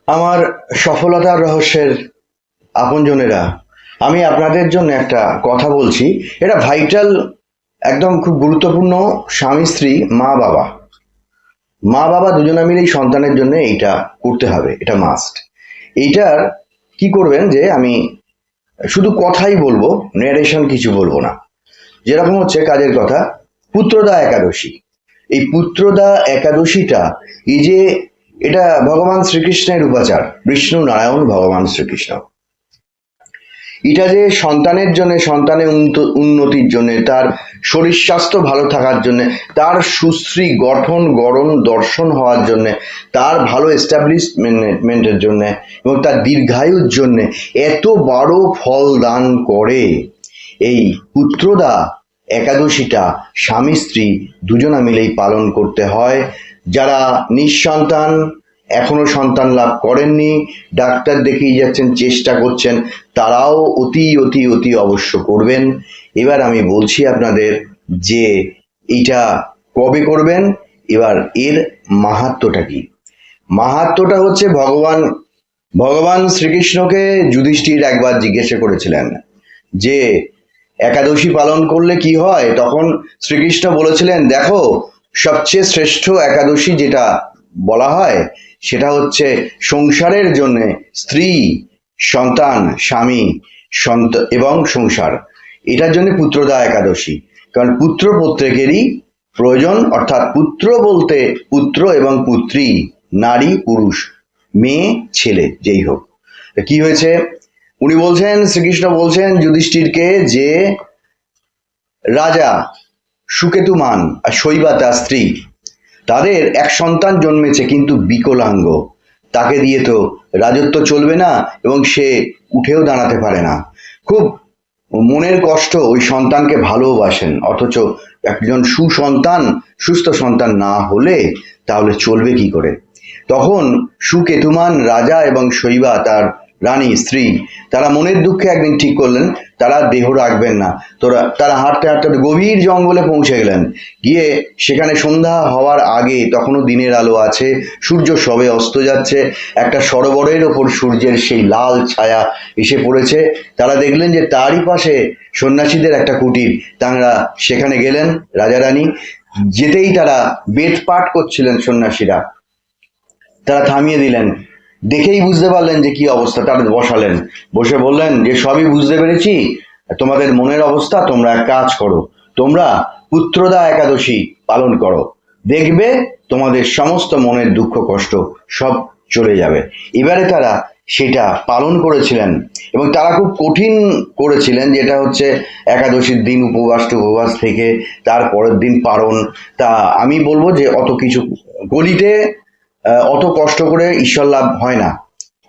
আমার সফলতার রহস্যের আপনজনেরা, আমি আপনাদের জন্য একটা কথা বলছি। এটা ভাইটাল, একদম খুব গুরুত্বপূর্ণ। স্বামী স্ত্রী, মা বাবা, মা বাবা দুজনে মিলেই সন্তানের জন্য এইটা করতে হবে, এটা মাস্ট। এইটার কি করবেন যে আমি শুধু কথাই বলবো, ন্যারেশন কিছু বলবো না। যেরকম হচ্ছে কাজের কথা, পুত্রদা একাদশী। এই পুত্রদা একাদশীটা, এই যে এটা ভগবান শ্রীকৃষ্ণের উপাচার, বিষ্ণু নারায়ণ ভগবান শ্রীকৃষ্ণ। এটা যে সন্তানের জন্য, সন্তানের উন্নতির জন্য, তার শরীর স্বাস্থ্য ভালো থাকার জন্য, তার সুশ্রী গঠন গড়ন দর্শন হওয়ার জন্য, তার ভালো এস্টাবলিশমেন্টের জন্য এবং তার দীর্ঘায়ুর জন্য এত বড় ফল দান করে। এই পুত্রদা একাদশীটা স্বামী স্ত্রী দুজনা মিলেই পালন করতে হয়। যারা নিঃসন্তান, এখনো সন্তান লাভ করেননি, ডাক্তার দেখিয়ে যাচ্ছেন, চেষ্টা করছেন, তারাও অতি অতি অতি অবশ্য করবেন। এবার আমি বলছি আপনাদের যে এইটা কবে করবেন। এবার এর মাহাত্ম্যটা কি? মাহাত্ম্যটা হচ্ছে, ভগবান ভগবান শ্রীকৃষ্ণকে যুধিষ্ঠির একবার জিজ্ঞাসা করেছিলেন যে একাদশী পালন করলে কি হয়। তখন শ্রীকৃষ্ণ বলেছিলেন, দেখো, সবচেয়ে শ্রেষ্ঠ একাদশী যেটা বলা হয় সেটা হচ্ছে সংসারের জন্য স্ত্রী, সন্তান, স্বামী, এবং সংসার, এটার জন্য পুত্রদা একাদশী। কারণ পুত্র প্রত্যেকেরই প্রয়োজন, অর্থাৎ পুত্র বলতে পুত্র এবং পুত্রী, নারী পুরুষ, মেয়ে ছেলে, যেই হোক। কি হয়েছে, উনি বলছেন, শ্রীকৃষ্ণ বলছেন যুধিষ্ঠিরকে যে রাজা সুকেতুমান আর শৈবা তার স্ত্রী, তাদের এক সন্তান জন্মেছে কিন্তু বিকলাঙ্গ, তাকে দিয়ে তো রাজত্ব চলবে না এবং সে উঠেও দাঁড়াতে পারে না। খুব মনের কষ্ট, ওই সন্তানকে ভালোবাসেন, অথচ একজন সুসন্তান, সুস্থ সন্তান না হলে তাহলে চলবে কি করে। তখন সুকেতুমান রাজা এবং শৈবা তার রানী স্ত্রী, তারা মনের দুঃখে একদিন ঠিক করলেন তারা দেহ রাখবেন না। তারা হাঁটতে হাঁটতে গভীর জঙ্গলে পৌঁছে গেলেন। গিয়ে সেখানে সন্ধ্যা হওয়ার আগে, তখনও দিনের আলো আছে, সূর্য সবে অস্ত যাচ্ছে, একটা সরোবরের ওপর সূর্যের সেই লাল ছায়া এসে পড়েছে। তারা দেখলেন যে তারই পাশে সন্ন্যাসীদের একটা কুটির। তারা সেখানে গেলেন, রাজা রানী। যেতেই তারা বেদ পাঠ করছিলেন সন্ন্যাসীরা, তারা থামিয়ে দিলেন। দেখেই বুঝতে পারলেন যে কি অবস্থা। তারা বসালেন, বসে বললেন যে সবই বুঝতে পেরেছি, তোমাদের মনের অবস্থা, তোমরা এক কাজ করো, তোমরা পুত্রদা একাদশী পালন করো, দেখবে তোমাদের সমস্ত মনের দুঃখ কষ্ট সব চলে যাবে। এবারে তারা সেটা পালন করেছিলেন এবং তারা খুব কঠিন করেছিলেন, যেটা হচ্ছে একাদশীর দিন উপবাস থেকে তার পরের দিন পালন। তা আমি বলবো যে অত কিছু গলিতে অত কষ্ট করে ঈশ্বর লাভ হয় না,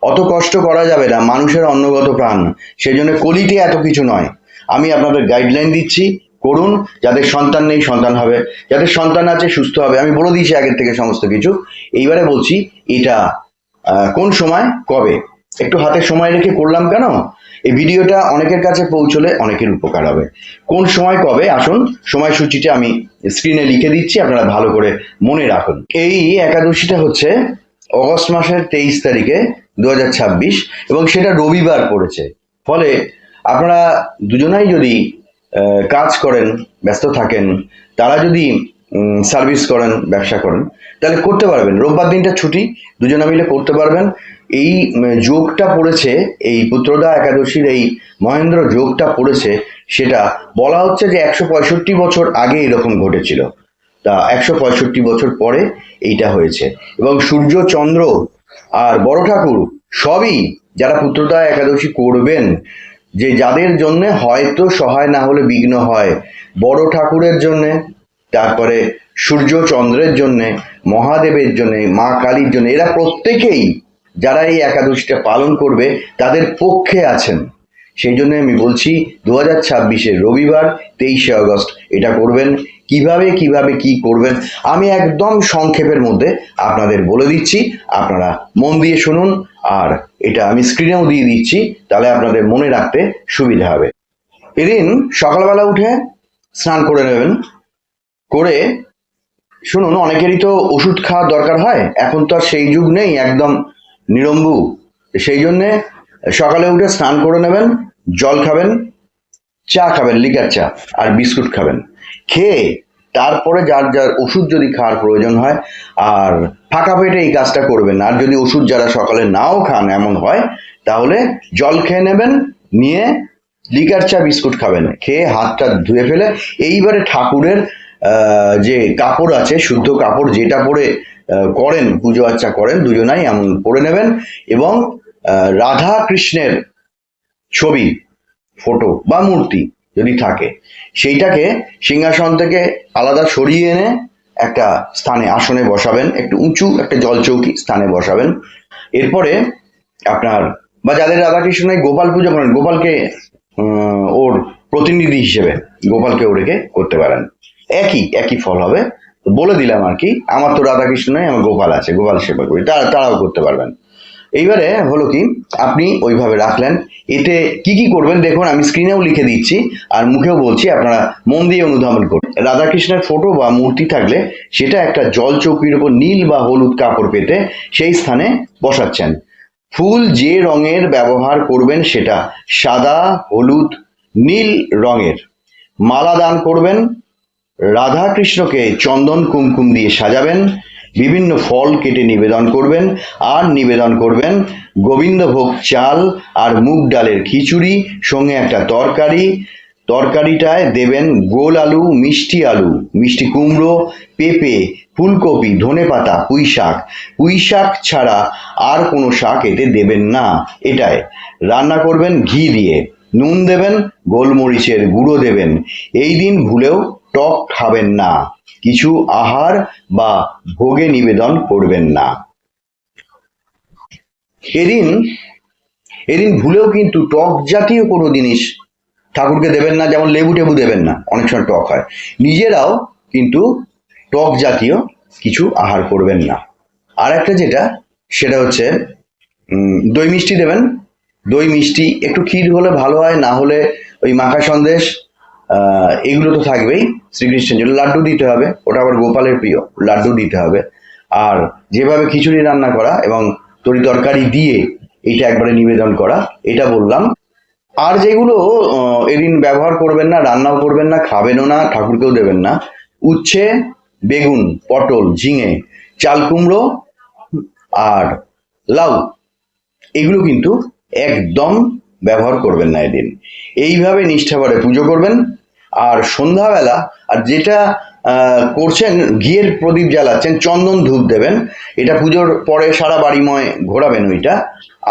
অত কষ্ট করা যাবে না, মানুষের অন্নগত প্রাণ। সেই জন্য কলিতে এত কিছু নয়। আমি আপনাদের গাইডলাইন দিচ্ছি, করুন। যাদের সন্তান নেই সন্তান হবে, যাদের সন্তান আছে সুস্থ হবে। আমি বলে দিয়েছি আগের থেকে সমস্ত কিছু। এইবারে বলছি এটা কোন সময় কবে, একটু হাতে সময় রেখে করলাম কেন, এই ভিডিওটা অনেকের কাছে পৌঁছলে অনেকের উপকার হবে। কোন সময় কবে, আসুন সময়সূচিটা আমি স্ক্রিনে লিখে দিচ্ছি, আপনারা ভালো করে মনে রাখুন। এই একাদশীটা হচ্ছে অগস্ট মাসের 23 তারিখে 2026, এবং সেটা রবিবার পড়েছে। ফলে আপনারা দুজনাই যদি কাজ করেন, ব্যস্ত থাকেন, তারা যদি সার্ভিস করেন, ব্যবসা করেন, তাহলে করতে পারবেন। রোববার দিনটা ছুটি, দুজনা মিলে করতে পারবেন। এই যোগটা পড়েছে, এই পুত্রদা একাদশীর এই মহেন্দ্র যোগটা পড়েছে, সেটা বলা হচ্ছে যে 165 বছর আগে এরকম ঘটেছিল। তা 165 বছর পরে এইটা হয়েছে। এবং সূর্য, চন্দ্র আর বড় ঠাকুর সবই, যারা পুত্রদা একাদশী করবেন, যে যাদের জন্য হয়তো সহায় না হলে বিঘ্ন হয়, বড় ঠাকুরের জন্যে, তারপরে সূর্য চন্দ্রের জন্যে, মহাদেবের জন্যে, মা কালীর জন্য, এরা প্রত্যেকেই যারা এই একাদশীটা পালন করবে তাদের পক্ষে আছেন। সেই জন্য আমি বলছি 2026-এর রবিবার 23 আগস্ট এটা করবেন। কিভাবে কিভাবে কি করবেন আমি একদম সংক্ষেপের মধ্যে আপনাদের বলে দিচ্ছি, আপনারা মন দিয়ে শুনুন। আর এটা আমি স্ক্রিনেও দিয়ে দিচ্ছি, তাহলে আপনাদের মনে রাখতে সুবিধা হবে। এদিন সকালবেলা উঠে স্নান করে নেবেন। করে শুনুন, অনেকেরই তো ওষুধ খাওয়ার দরকার হয়, এখন তো আর সেই যুগ নেই, একদম নিরম্বু, সেই জন্যে সকালে উঠে স্নান করে নেবেন, জল খাবেন, চা খাবেন, লিকার চা, আর বিস্কুট খাবেন। খেয়ে তারপরে যার যার ওষুধ যদি খাওয়ার প্রয়োজন হয়, আর ফাঁকা পেটে এই কাজটা করবেন না। আর যদি ওষুধ যারা সকালে নাও খান এমন হয়, তাহলে জল খেয়ে নেবেন, নিয়ে লিকার চা বিস্কুট খাবেন, খেয়ে হাতটা ধুয়ে ফেলে এইবারে ঠাকুরের যে কাপড় আছে, শুদ্ধ কাপড় যেটা পরে করেন, পুজো আর্চা করেন দুজনাই, এমন পরে নেবেন। এবং রাধা কৃষ্ণের ছবি, ফটো বা মূর্তি যদি থাকে, সেইটাকে সিংহাসন থেকে আলাদা সরিয়ে এনে একটা স্থানে, আসনে বসাবেন, একটু উঁচু একটা জলচৌকি স্থানে বসাবেন। এরপরে আপনার, বা যাদের রাধাকৃষ্ণ গোপাল পুজো করেন, গোপালকে ওর প্রতিনিধি হিসেবে গোপালকে রেখে করতে পারেন, একই ফল হবে। বলে দিলাম আর কি। আমার তো রাধাকৃষ্ণ নয়, আমার গোপাল আছে, গোপাল সেবা করি, তারাও করতে পারবেন। এইবারে হলো কি, আপনি ওইভাবে রাখলেন। এতে কি কি করবেন দেখুন, আমি স্ক্রিনেও লিখে দিচ্ছি আর মুখেও বলছি, আপনারা মন দিয়ে অনুধাবন করুন। রাধাকৃষ্ণের ফটো বা মূর্তি থাকলে সেটা একটা জল চৌকির উপর নীল বা হলুদ কাপড় পেতে সেই স্থানে বসাচ্ছেন। ফুল যে রঙের ব্যবহার করবেন সেটা সাদা, হলুদ, নীল রঙের। মালা দান করবেন। রাধা কৃষ্ণকে চন্দন কুমকুম দিয়ে সাজাবেন। বিভিন্ন ফল কেটে নিবেদন করবেন। আর নিবেদন করবেন গোবিন্দভোগ চাল আর মুগ ডালের খিচুড়ি, সঙ্গে একটা তরকারি। তরকারিটায় দেবেন গোল আলু, মিষ্টি কুমড়ো, পেঁপে, ফুলকপি, ধনেপাতা, পুঁই শাক ছাড়া আর কোনো শাক এতে দেবেন না। এটায় রান্না করবেন ঘি দিয়ে, নুন দেবেন, গোলমরিচের গুঁড়ো দেবেন। এই দিন ভুলেও টক খাবেন না, কিছু আহার বা ভোগে নিবেদন করবেন না। এদিন ভুলেও কিন্তু টক জাতীয় কোনো জিনিস ঠাকুরকে দেবেন না, যেমন লেবু টেবু দেবেন না, অনেক সময় টক হয়। নিজেরাও কিন্তু টক জাতীয় কিছু আহার করবেন না। আর একটা যেটা, সেটা হচ্ছে দই মিষ্টি দেবেন। দই মিষ্টি, একটু ক্ষীর হলে ভালো হয়, না হলে ওই মাখা সন্দেশ, এগুলো তো থাকবেই। শ্রীকৃষ্ণের জন্য লাড্ডু দিতে হবে, ওটা আবার গোপালের প্রিয়, লাড্ডু দিতে হবে। আর যেভাবে খিচুড়ি রান্না করা এবং তরি তরকারি দিয়ে এইটা একবারে নিবেদন করা, এটা বললাম। আর যেগুলো এদিন ব্যবহার করবেন না, রান্নাও করবেন না, খাবেনও না, ঠাকুরকেও দেবেন না, উচ্ছে, বেগুন, পটল, ঝিঙে, চাল কুমড়ো আর লাউ, এগুলো কিন্তু একদম ব্যবহার করবেন না এদিন। এইভাবে নিষ্ঠাভরে পুজো করবেন। আর সন্ধ্যাবেলা, আর যেটা করছেন, ঘিয়ের প্রদীপ জ্বালাচ্ছেন, চন্দন ধূপ দেবেন, এটা পুজোর পরে সারা বাড়িময় ঘোরাবেন ওইটা।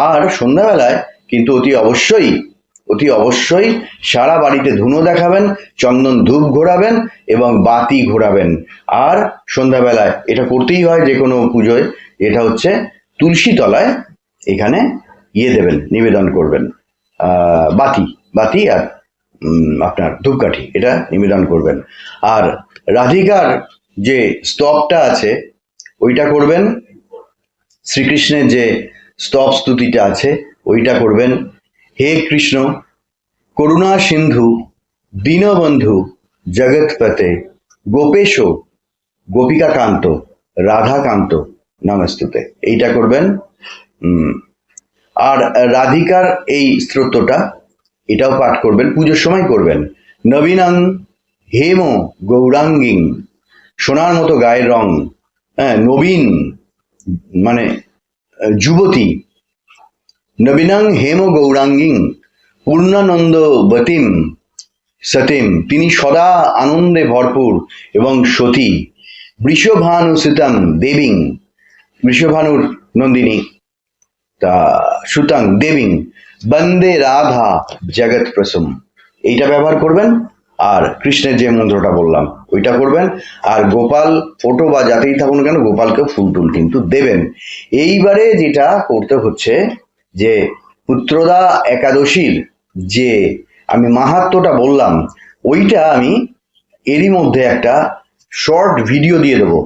আর সন্ধ্যাবেলায় কিন্তু অতি অবশ্যই সারা বাড়িতে ধুনো দেখাবেন, চন্দন ধূপ ঘোরাবেন এবং বাতি ঘোরাবেন। আর সন্ধ্যাবেলায় এটা করতেই হয় যে কোনো পুজোয়, এটা হচ্ছে তুলসী তলায়, এখানে দেবেন, নিবেদন করবেন বাতি আর আপনার ধূপকাঠি, এটা নিবেদন করবেন। আর রাধিকার যে স্তবটা আছে ওইটা করবেন, শ্রীকৃষ্ণের যে স্তব স্তুতিটা আছে ওইটা করবেন। হে কৃষ্ণ, করুণা সিন্ধু, দীনবন্ধু, জগৎপতে, গোপেশ, গোপিকাকান্ত, রাধাকান্ত নমস্তুতে, এইটা করবেন। আর রাধিকার এই স্তোত্রটা, এটাও পাঠ করবেন, পুজোর সময় করবেন। নবীনাং হেম গৌরাঙ্গিং, সোনার মতো গায়ের রং, নবীন মানে যুবতী। নবীনাং হেম গৌরাঙ্গিং পূর্ণানন্দবতীম সতীম, তিনি সদা আনন্দে ভরপুর এবং সতী। বৃষভানুসুতং দেবীং, বৃষভানুর নন্দিনী, তা সুতং দেবীং বন্দে রাধা জগৎ প্রসুম, এইটা ব্যবহার করবেন। আর কৃষ্ণের যে মন্ত্রটা বললাম ওইটা করবেন। আর গোপাল ফটো বা যাতেই থাকুন কেন, গোপালকে ফুল টুল কিন্তু দেবেন। এইবারে যেটা করতে হচ্ছে, যে পুত্রদা একাদশীর যে আমি মাহাত্ম্যটা বললাম, ওইটা আমি এরই মধ্যে একটা শর্ট ভিডিও দিয়ে দেবো।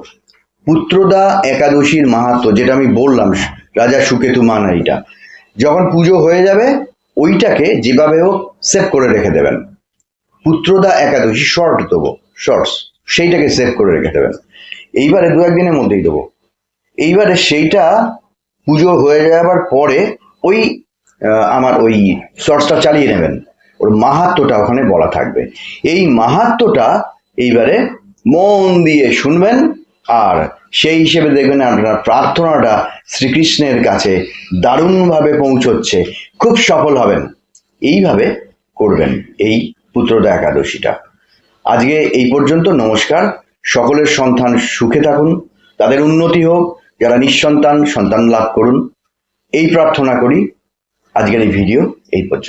পুত্রদা একাদশীর মাহাত্ম্য যেটা আমি বললাম, রাজা সুকেতু মানাইটা, যখন পুজো হয়ে যাবে ওইটাকে যেভাবে হোক সেভ করে রেখে দেবেন। পুত্রদা একাদশী শর্ট দেবো, শর্টস, সেইটাকে সেভ করে রেখে দেবেন। এইবারে দু একদিনের মধ্যেই দেবো। এইবারে সেইটা পুজো হয়ে যাবার পরে ওই আমার ওই শর্টসটা চালিয়ে নেবেন, ওর মাহাত্ম্যটা ওখানে বলা থাকবে। এই মাহাত্ম্যটা এইবারে মন দিয়ে শুনবেন, আর সেই হিসেবে দেখবেন আপনার প্রার্থনাটা শ্রীকৃষ্ণের কাছে দারুণভাবে পৌঁছচ্ছে, খুব সফল হবেন। এইভাবে করবেন এই পুত্রদা একাদশীটা। আজকে এই পর্যন্ত, নমস্কার। সকলের সন্তান সুখে থাকুন, তাদের উন্নতি হোক, যারা নিঃসন্তান সন্তান লাভ করুন, এই প্রার্থনা করি। আজকের এই ভিডিও এই পর্যন্ত।